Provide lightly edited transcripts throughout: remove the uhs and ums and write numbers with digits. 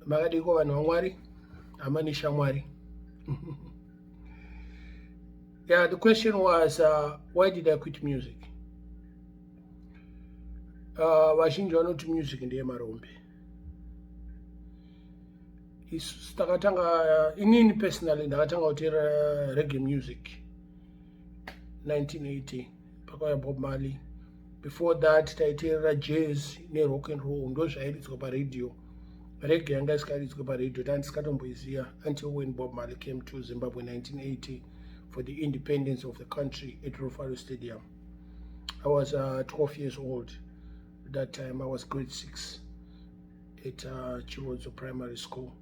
Makadiko vanhu vaMwari hamani shamwari. Yeah, the question was why did I quit music? Vazhinji vanoti music ndeye marombe. Inini personally ndakatanga kuteera reggae music 1980 pakauya Bob Marley. Before that taiteerera jazz nerock and roll, ndo zvairidzwa paradio. Reggae yanga isikaridzwa paradio, tandisingatomboiziva until when Bob Marley came to Zimbabwe in 1980 for the independence of the country at Rufaro Stadium. I was 12 years old at that time. I was grade 6 at Chodza primary school.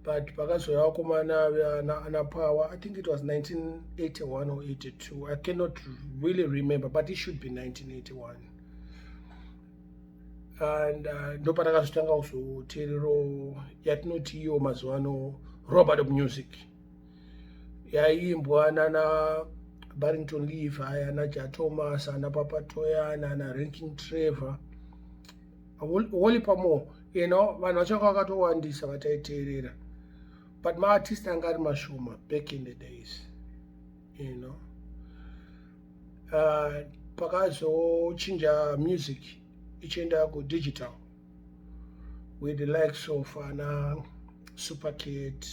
But pakazoya vakomana na power, I think it was 1981 or 82. I cannot really remember, but it should be 1981. And ndopatakazotanga kuzoteerero yatinoti iyo mazuva ano Robert of music. Yaiimbwa nana Barrington Levy, ana Ja Thomas, ana Papa Toya, ana Ranking Trevor. Whole pamo, you know, vanhu vachanga vakatowandisa vataiteerera. But my artist angari mashoma back in the days, you know. Pakazochinja music ichienda ku digital with the likes of Super Kid,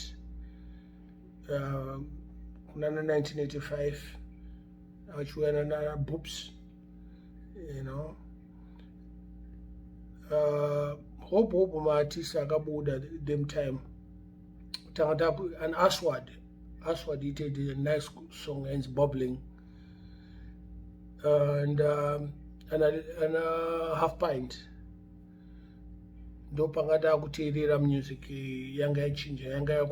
kunana 1985, achiuya na Boops, you know. Hope my artist akabuda them time. And Aswad he did a nice song, Ends Bubbling, and Half Pint. Ndo pangada kuteerera music yanga yachinja, yanga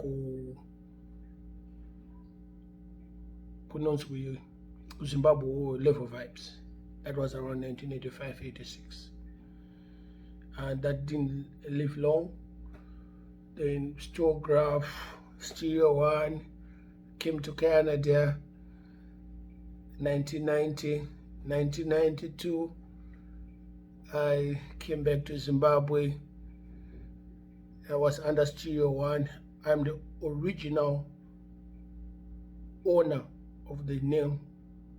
kunonzi Zimbabwe level vibes. That was around 1985-86, and that didn't live long. Then Stograph, Stereo One came to Canada 1990, 1992. I came back to Zimbabwe. I was under Stereo One. I'm the original owner of the name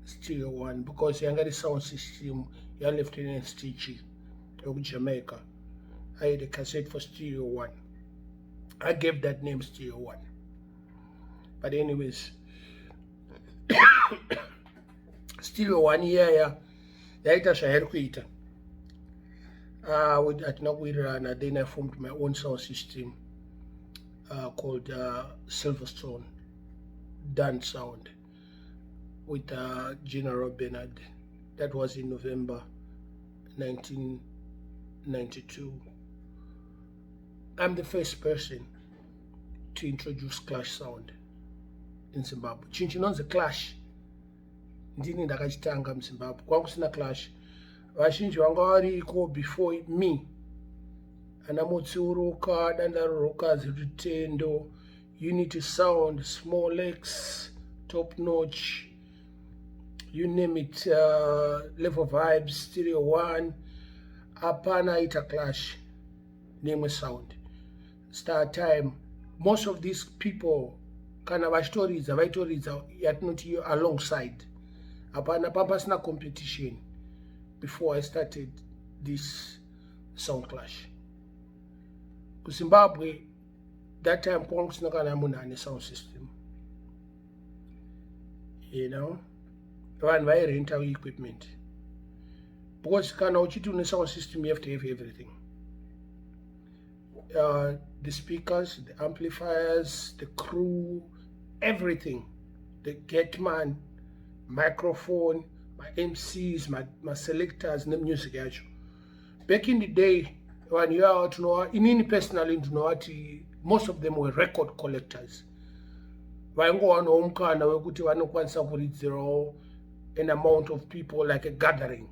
Stereo One because I got the sound system. I left in Stitchy of Jamaica. I had a cassette for Stereo One. I gave that name Stereo One. But anyways, Stereo One yeah, yaita zvairi kuita. Atina kuwirirana, then I formed my own sound system called Silverstone Dance Sound with General Bernard. That was in November 1992. I'm the first person to introduce clash sound in Zimbabwe. Chinonzi clash ndini ndakachitanga muZimbabwe. Kwangu kusina clash. Vazhinji vanga variko before me. Ana Mutsuruka, Dandaruka, Zirutendo, Unity Sound, Small X, Top Notch, you name it, Level Vibes, Stereo One, apana ita clash, name a sound. Start time. Most of these people kana vachitoridza yatinoti alongside. Apana pampasina competition before I started this sound clash. Ku Zimbabwe that time kwanga kusina kana munhu ane sound system. You know, vanhu vairenta equipment. Because kana uchiti une sound system you have to have everything. The speakers, the amplifiers, the crew, everything. The Getman, microphone, my MCs, my selectors, and the music actually. Back in the day, when you are to know, in personally to know what most of them were record collectors. Vaingo ano umkana wekuti vanokwanisa kuridzirawo an amount of people like a gathering.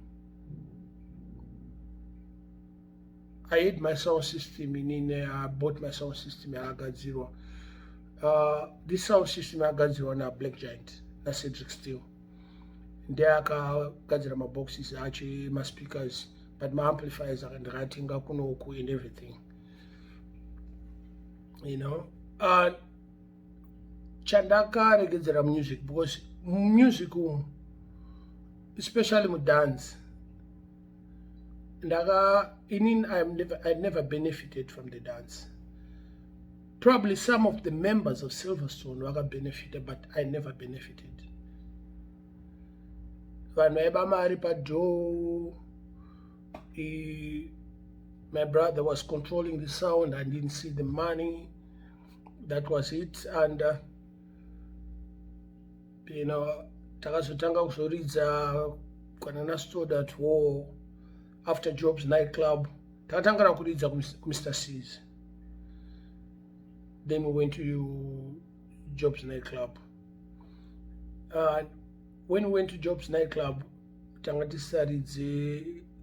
I had my sound system I bought my sound system yakagadzirwa. This sound system yakagadzirwa na Black Giant na Cedric Steele. Ndeyakagadzira maboxes ache, speakers, but my amplifiers are writing kunoku and everything, you know. Chandaka regedzera music because music, especially with dance, I never benefited from the dance. Probably some of the members of Silverstone were benefited, but I never benefited. My brother was controlling the sound. I didn't see the money. That was it. And you know, takazotanga kuzoridza kana stored at war after Job's nightclub. Takatanga kuridza Mr. C's. Then we went to Job's nightclub. When we went to Job's nightclub,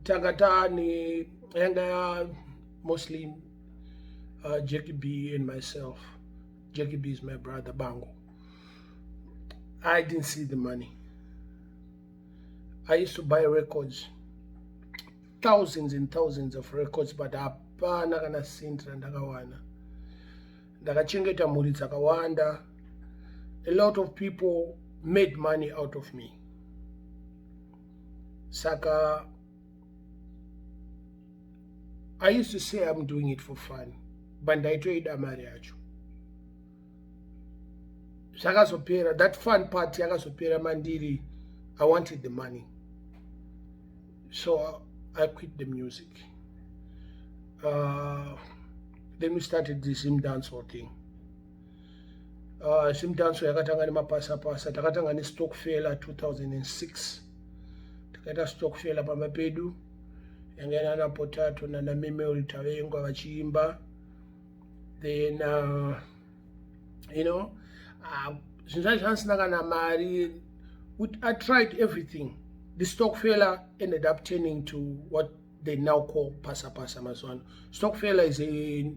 Tangatani, and mostly Jackie B and myself. Jackie B is my brother, Bango. I didn't see the money. I used to buy records, thousands and thousands of records, but hapana kana sintra ndakawana. Ndakachengeta mhuri dzakawanda. A lot of people made money out of me. Saka, I used to say I'm doing it for fun, but ndaitoida mari yacho. Sakazopera, that fun part yakazopera mandiri, I wanted the money. So I quit the music. Then we started the Zimdancehall thing. Zimdancehall yakatanga nemapasa-pasa, takatanga neStockfella 2006. Takaita Stockfella pamapedu, yangena na Potato na Memory Tavengwa vachiimba. Then you know, I tried everything. The Stockfella ended up turning to what they now call Pasa-Pasa Mazwan. Stockfella is a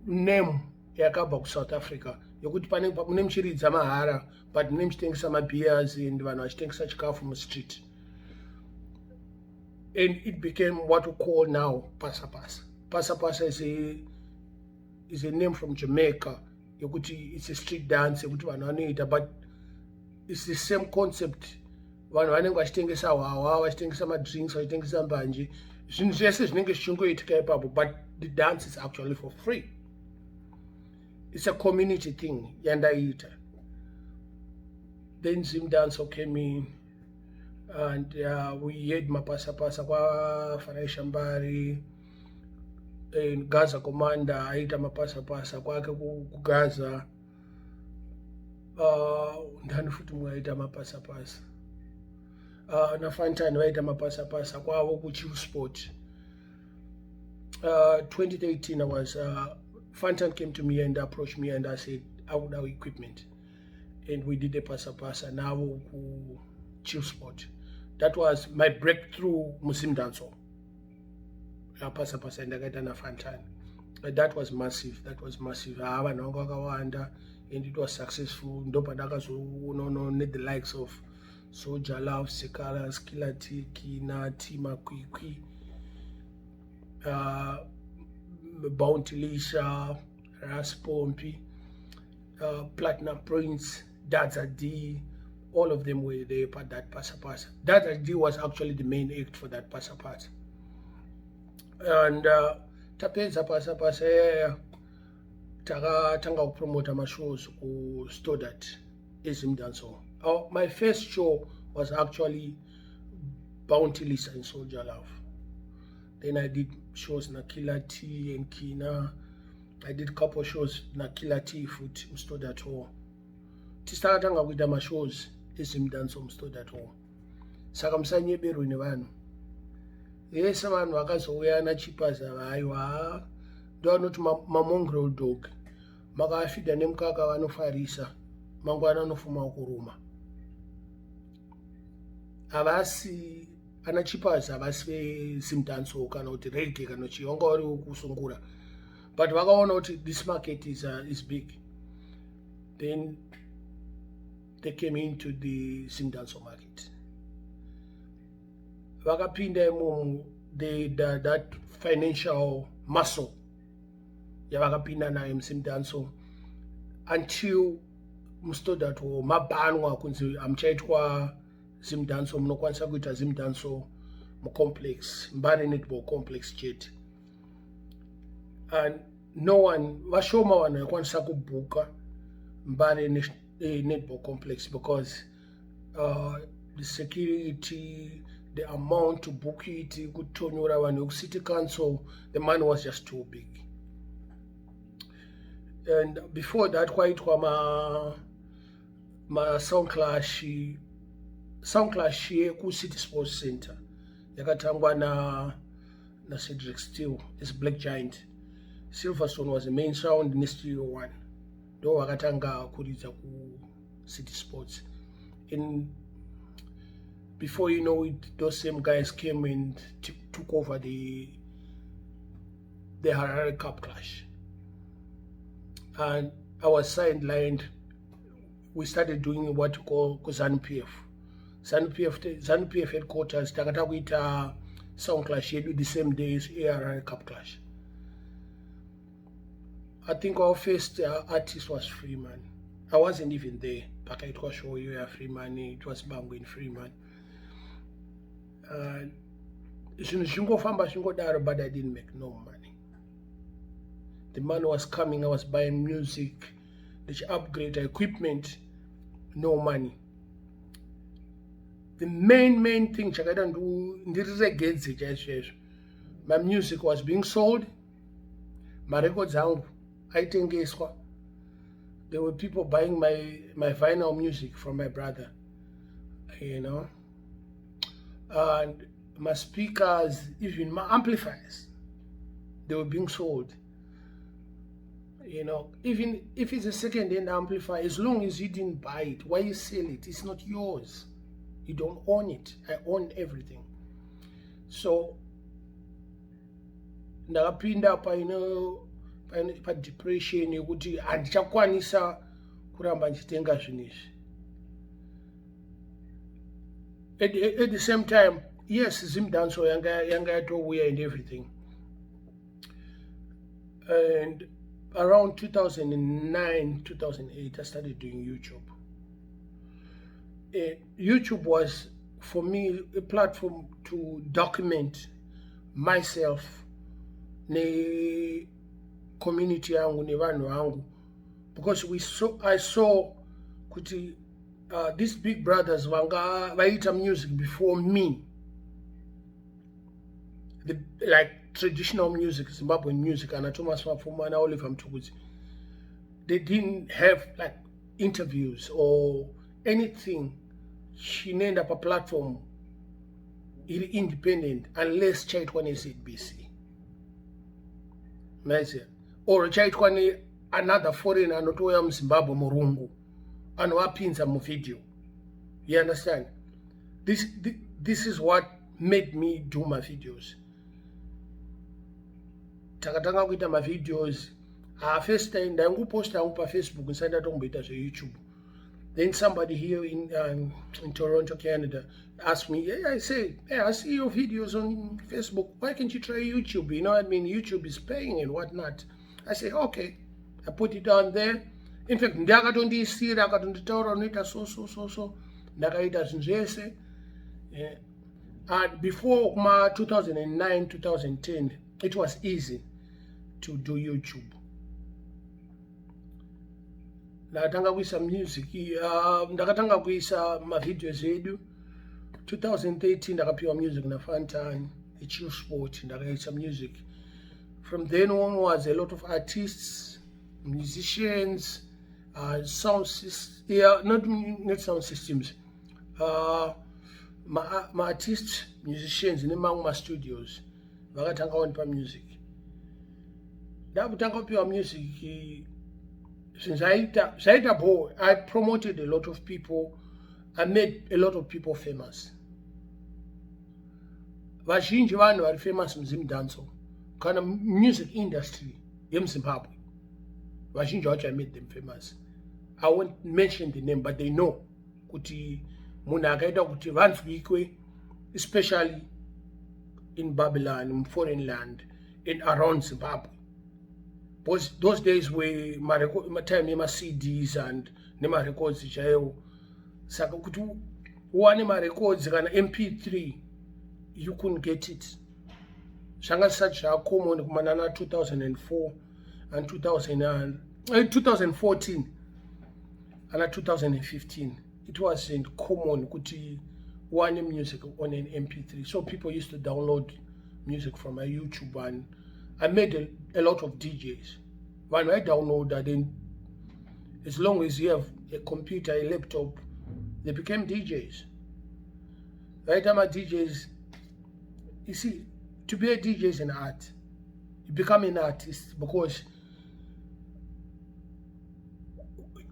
name yakabva South Africa. Yokuti pane munemchiridza mahara, but munemchitengesa mabeers and vanhu vachitengesa chikafu mustreet. And it became what we call now Pasa-Pasa. Pasa-Pasa is a name from Jamaica. It's a street dance, but it's the same concept. Vanhu vanenge vachitengesa hwahwa, vachitengesa madrinks, vachitengesa mbanje. Zvinhu zvese zvinenge zvichingoitika ipapo, but the dance is actually for free. It's a community thing, yandaita. Then Zimdancehall came in, and we had mapasa-pasa kwa Farai Shambari, and Gaza Commander, aita mapasa-pasa kwake kuGaza. Ndani futhi mwaita mapasa-pasa. Na Fantani waita mapasa-pasa kwavo kuChief Sport. 2013 I was Fantan came to me and approached me and I said I would have equipment, and we did a pasa-pasa now Chief Sport. That was my breakthrough Muslim dancehall. Pasa-pasa and na Fantan. That was massive. That was massive. And it was successful. Need the likes of Soja Love, Sekala, Skilati, Kina, Tima Kwikwi, Bounty Lisha, Raspompi, Platinum Prince, Dadza D, all of them were there for that Pasa-Pasa. Dadza D was actually the main act for that Pasa-Pasa. And Tapeza Pasa-Pasa, Tanga promote my shows who stood at Zimdancehall. My first show was actually Bounty Lisa and Soldier Love. Then I did shows na Killer T and Kina. I did couple shows na Killer T foot stood at home. Tistaranga with my shows Zimdancehall stood at home. Sakamsanye beru ni vanu. Yes, man wakazoya na chipaza aiwa. Do not my mongrel dog. Makafida nemkaka vanofarisa. Mangwana anofuma kuruma. Avasi anachipaza avasi Zimdancehall kana kuti reggae kana chiyonga vari kusungura. But vakaona kuti this market is big. Then they came into the Zimdancehall market. vakapinda imomo that financial muscle yavakapinda nayo muZimdancehall until mustodato mabanwa kunzi amuchaitwa Zimdancehall, munokwanisa kuita Zimdancehall mucomplex, Mbare netball complex chete, and no one vashoma vanhu vakwanisa kubhuka Mbare netball complex because the security, the amount to book it, kutonyora vanhu city council, the money was just too big. And before that kwaitwa ma sound clash ku City Sports Center yakatangwa na Cedric Steele is Black Giant. Silverstone was the main sound in Studio 1. Do wakatanga kuridza ku City Sports. Before you know it, those same guys came and took over the Harare Cup clash. And I was sidelined. We started doing what we call ZANU-PF. ZANU-PF headquarters, takata kuita sound clash yedu the same day as Harare Cup clash. I think our first artist was Freeman. I wasn't even there. But it was show you Freeman, it was Mangurenje Freeman. But I didn't make no money. The money was coming, I was buying music, the upgrade equipment, no money. The main thing I don't do, my music was being sold, my records out, there were people buying my vinyl music from my brother, you know, and my speakers, even my amplifiers, they were being sold. You know, even if it's a second-hand amplifier, as long as you didn't buy it, why you sell it? It's not yours. You don't own it. I own everything. So, ndakapinda pa depression yekuti andichakwanisa kuramba ndichitenga zvinezvi. At the same time, yes, Zimdancehall yanga yatouya and everything. And around 2009, 2008, I started doing YouTube. YouTube was, for me, a platform to document myself, ne community yangu, ne vanhu vangu, because I saw kuti these big brothers vaita music before me, like traditional music, Zimbabwean music, and Thomas Mapfuma and Oliver Mtukudzi. They didn't have like interviews or anything. She named up a platform independent unless chaitwane ZBC. Nice. Or chaitwane another foreigner notoya Zimbabwe murungu and wapinza mu video. You understand? This is what made me do my videos. Takatanga kuita my videos. First time ndanguposta pa Facebook nsanda tomboita YouTube. Then somebody here in Toronto, Canada asked me, hey, I say, hey, I see your videos on Facebook. Why can't you try YouTube? You know what I mean? YouTube is paying and whatnot. I say, okay. I put it on there. In fact, ndakatondisira akatonditaura unoita so. Ndakaita zvinzvese. And before 2009, 2010, it was easy to do YouTube. Ndakatanga kuisa music, ndakatanga kuisa ma videos edu. 2013 ndakapiwa music na Fantani, a chill sport, ndakaisa music. From then onwards, a lot of artists, musicians, sound systems, not sound systems, my artists, musicians in my studios, vakatanga wanipa music. Ndakutanga kupiwa music. Since I promoted a lot of people, I made a lot of people famous. Vazhinji vanhu vari famous muZimdancehall, kana music industry yemuZimbabwe. Vazhinji vacho I made them famous. I won't mention the name, but they know kuti munhu akaita kuti vanzwikwe, especially in Babylon, in foreign land, in around Zimbabwe. Because those days were my time my CDs and my records jayo. Saka kuti one my records kana MP3 you couldn't get it. Shanga such a common kumanana 2004 and 2014 and 2015. It wasn't common kuti one music on an MP3. So people used to download music from my YouTube, and I made a lot of DJs. When I download that, then as long as you have a computer, a laptop, they became DJs. Right now, my DJs, you see, to be a DJ is an art. You become an artist because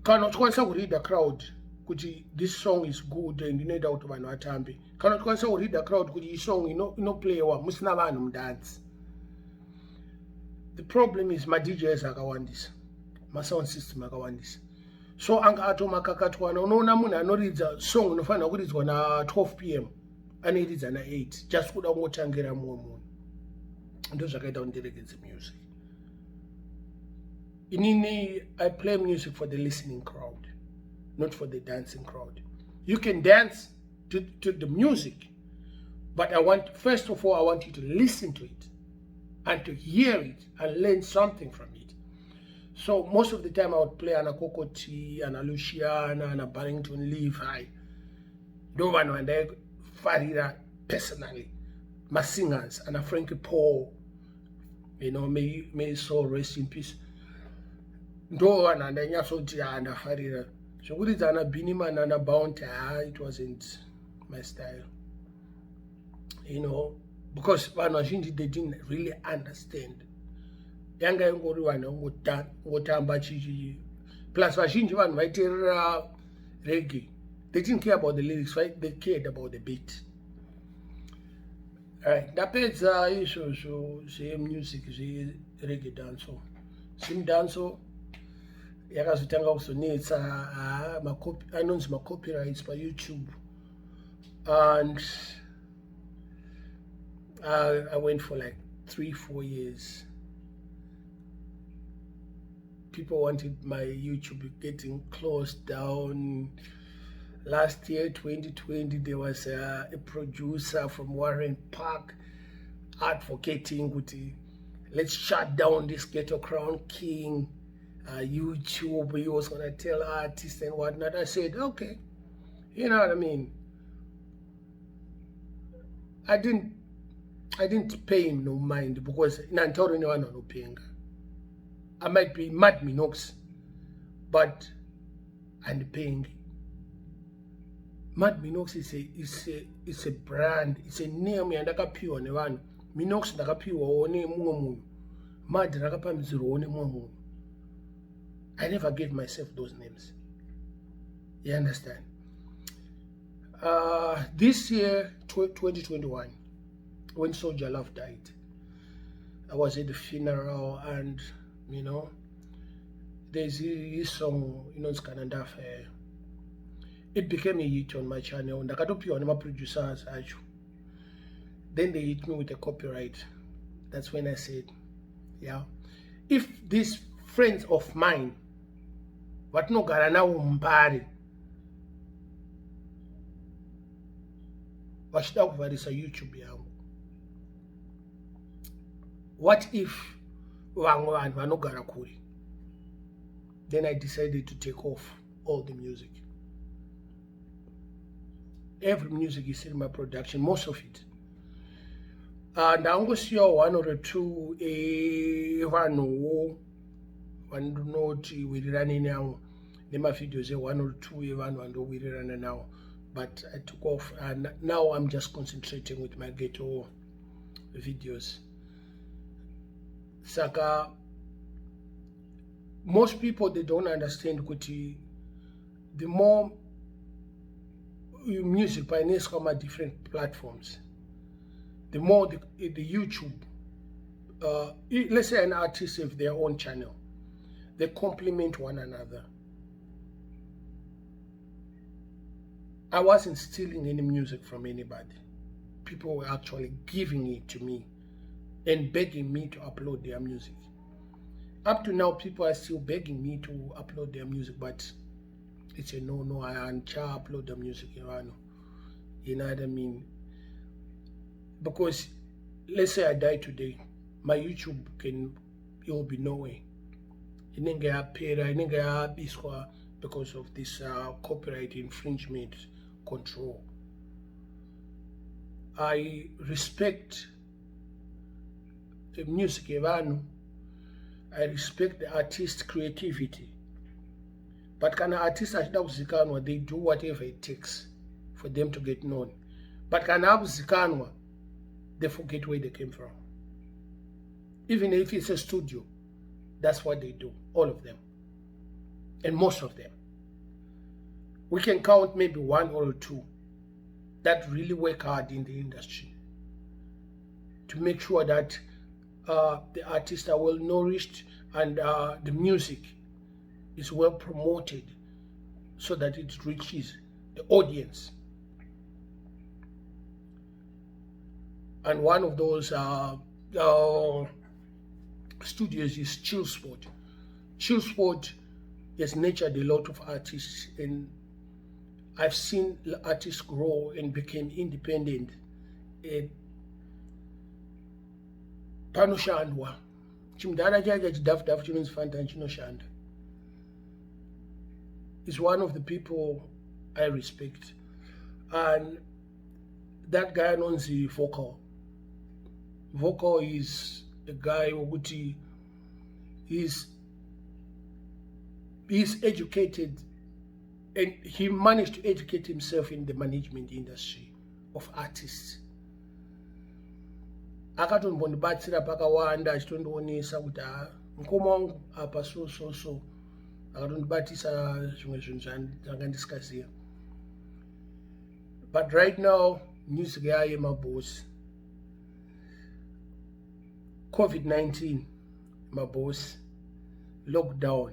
cannot read the crowd. This song is good and you need out of an atambi. Cannot read the crowd. Could you song you play or musnavanum dance. The problem is my DJs are this. My sound system are this. So anga ato makakatwana unaona muna anoridza song unofana kuridzwa na 12 p.m. anoiridza na 8 just kuda kungotangira mumwe munhu. Ndo zvakaita kundiregedze music. Inini I play music for the listening crowd, not for the dancing crowd. You can dance to the music, but first of all I want you to listen to it and to hear it and learn something from it. So most of the time I would play Anna Kokoti, Anna Luciana, Anna Barrington Leaf High. No one and I Farida personally. My singers, Anna Frankie Paul, may soul rest in peace. No one and I Nyasoti Anna Farida. So good is Anna Binima and Anna Bounty, it wasn't my style. Because they didn't really understand. Yanga ngori wana ngotamba chichi plus vazhinji vanhu vaiteerera reggae. They didn't care about the lyrics, right? They cared about the beat. Alright, ndapedza izvozvo zvemusic zvereggae dancehall. Zimdancehall yakazotanga kuzonetsa anonzi macopyrights paYouTube, and I went for like 3-4 years. People wanted my YouTube getting closed down. Last year, 2020, there was a producer from Warren Park advocating, let's shut down this Ghetto Crown King YouTube. He was gonna tell artists and whatnot. I said, okay, you know what I mean. I didn't pay him no mind because Nantoro no one no paying. I might be mad Minox, but I'm paying. Mad Minox is a brand, it's a name ndakapiwa nevanhu. Minox ndakapiwa one mumwe munhu. Mad ndakapambidzirwa one mumwe munhu. I never gave myself those names. You understand? This year, 2021, when Soldier Love died, I was at the funeral, and there's this song, it's Kanandafe. It became a hit on my channel. Ndakatopiwa nema producers acho. Then they hit me with a copyright. That's when I said, yeah, if these friends of mine vatinogara navo muMbare vachida kuvharisa YouTube yangu, what if vamwe vanhu vanogara kure? Then I decided to take off all the music. Every music is in my production, most of it. And I'm going to see one or two vanhu vanoti wirirane now. Nema videos one or two vanhu vandowirirana now. But I took off, and now I'm just concentrating with my ghetto videos. Saka, most people, they don't understand kuti the more music pioneers come at different platforms, the more the YouTube, let's say an artist have their own channel, they complement one another. I wasn't stealing any music from anybody. people were actually giving it to me and begging me to upload their music. Up to now, people are still begging me to upload their music, but it's a no, I can't upload the music, you know what I mean? Because let's say I die today, my YouTube it will be nowhere. Because of this copyright infringement control. I respect the music, I respect the artist's creativity. But can an artist they do whatever it takes for them to get known. But can they forget where they came from. Even if it's a studio, that's what they do, all of them. And most of them. We can count maybe one or two that really work hard in the industry to make sure that the artists are well nourished and the music is well promoted so that it reaches the audience. And one of those studios is Chillsport. Chillsport has nurtured a lot of artists, and I've seen artists grow and become independent. Panoshandwa. Chimdara jaja chidaf chino's fantan chinoshanda. Is one of the people I respect. And that guy owns the vocal. Vocal is a guy who he's educated, and he managed to educate himself in the management industry of artists. Akatonbondibatsira pakawanda achitondiwonesa kuti mukoma wangu apa so akatondibatisa zvimwe zvinhu zvandisikaziva. But right now music yaye maboss. COVID-19 maboss, lockdown,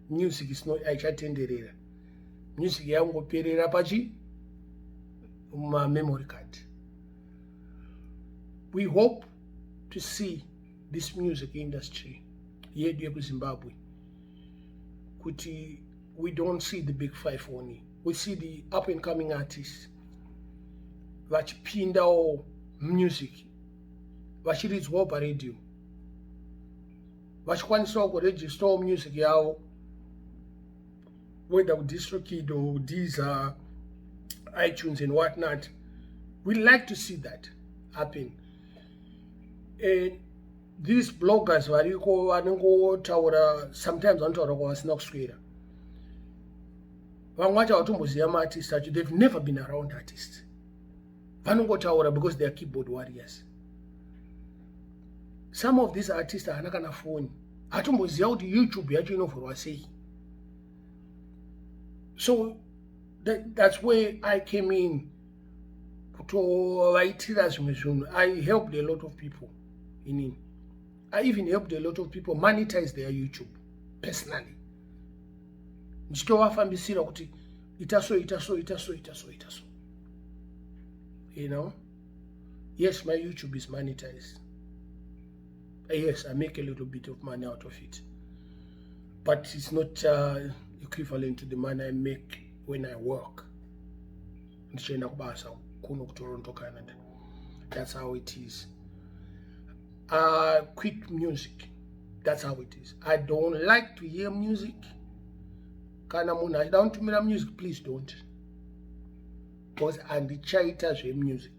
music is not aichatenderera. Music yangoperera pachi memory card. We hope to see this music industry yedu yeku Zimbabwe kuti we don't see the big five only. We see the up and coming artists vachipinda music vachiridzwa paredio vachikwanisa kuregister music yavo whether district kid or these iTunes and whatnot. We like to see that happen. And these bloggers variko vanongotaura sometimes vanotaura kwavasina kuswera. Vamwe vacho avatomboziva maartists acho, they've never been around artists. Vanongotaura because they are keyboard warriors. Some of these artists haana kana phone. Hatomboziva kuti YouTube yacho inovhurwa sei. So that's where I came in. I helped a lot of people in it. I even helped a lot of people monetize their YouTube personally. Ndichitovafambisira kuti itaso. You know? Yes, my YouTube is monetized. Yes, I make a little bit of money out of it. But it's not equivalent to the money I make when I work. Toronto, Canada. That's how it is. Quit music. That's how it is. I don't like to hear music. Kana muna I don't hear music, please don't. Because I'm the chaiters with music.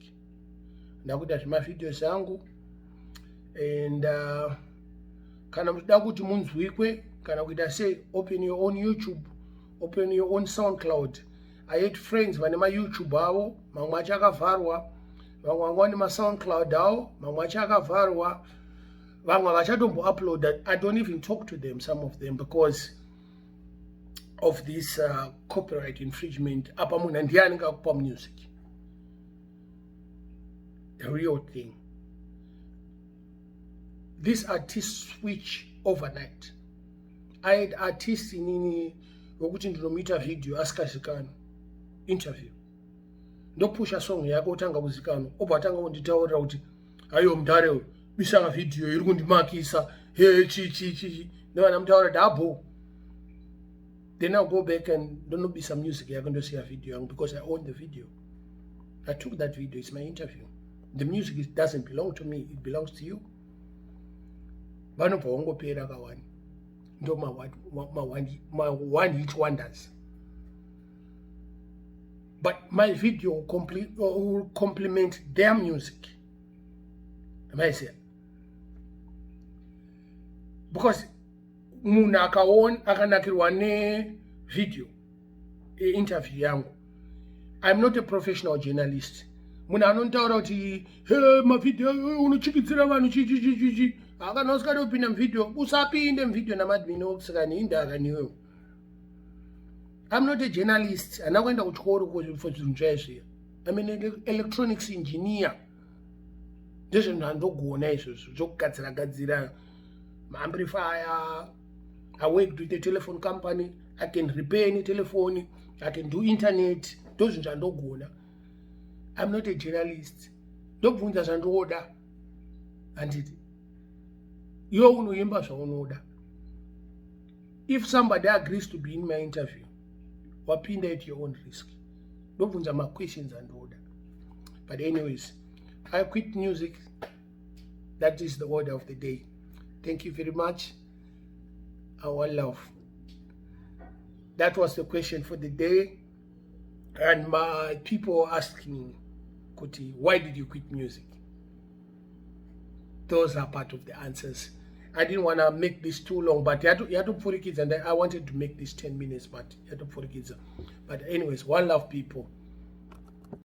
Nakuda my videos zangu. And kana mutida kuti munzwikwe, kana kuita say open your own YouTube, open your own SoundCloud. I had friends vanema YouTube avo, mamwe acho akavharwa, vamwe vanga vane maSoundCloud avo, mamwe acho akavharwa, vamwe vachatombo-uploada. I don't even talk to them, some of them, because of this copyright infringement. Apa munhu ndiani ngakupa music. The real thing. These artists switch overnight. I had artists in vokuti ndinomuita video asikazikana. Interview. ndopusha song yako utanga kuzikanwa obva atanga kunditaurira kuti aiyo mudhare bisanga vhidhiyo iri kundimakisa chichi nevana mutaura dabo. Then I'll go back and don't be some music yako ndosiya video because I own the video. I took that video, it's my interview. The music doesn't belong to me, it belongs to you. Vanobva vangopera kawani ndo my one hit wonders. But my video will complement their music. Am I saying? Because munhu akanakirwa nevideo interview yangu, I'm not a professional journalist. Munhu anontaura kuti he mavideo unochikidzira vanhu chichichichi akana usikada kupinda muvideo usapinde muvideo naMinox kani indaka niwewo. I'm not a journalist. I'm not going to go for Zimbabwe. I'm an electronics engineer. This is not going to amplifier. I work with the telephone company. I can repair any telephone. I can do internet. Those are not going. I'm not a journalist. Don't put us under order. And it. You know, if somebody agrees to be in my interview, wapinda at your own risk. Don't put my questions and order. But anyways, I quit music. That is the order of the day. Thank you very much. Our love. That was the question for the day. And my people asking, Kuti, why did you quit music? Those are part of the answers. I didn't want to make this too long, but you had to put it, and I wanted to make this 10 minutes, but you had to put it. But anyways, one love, people.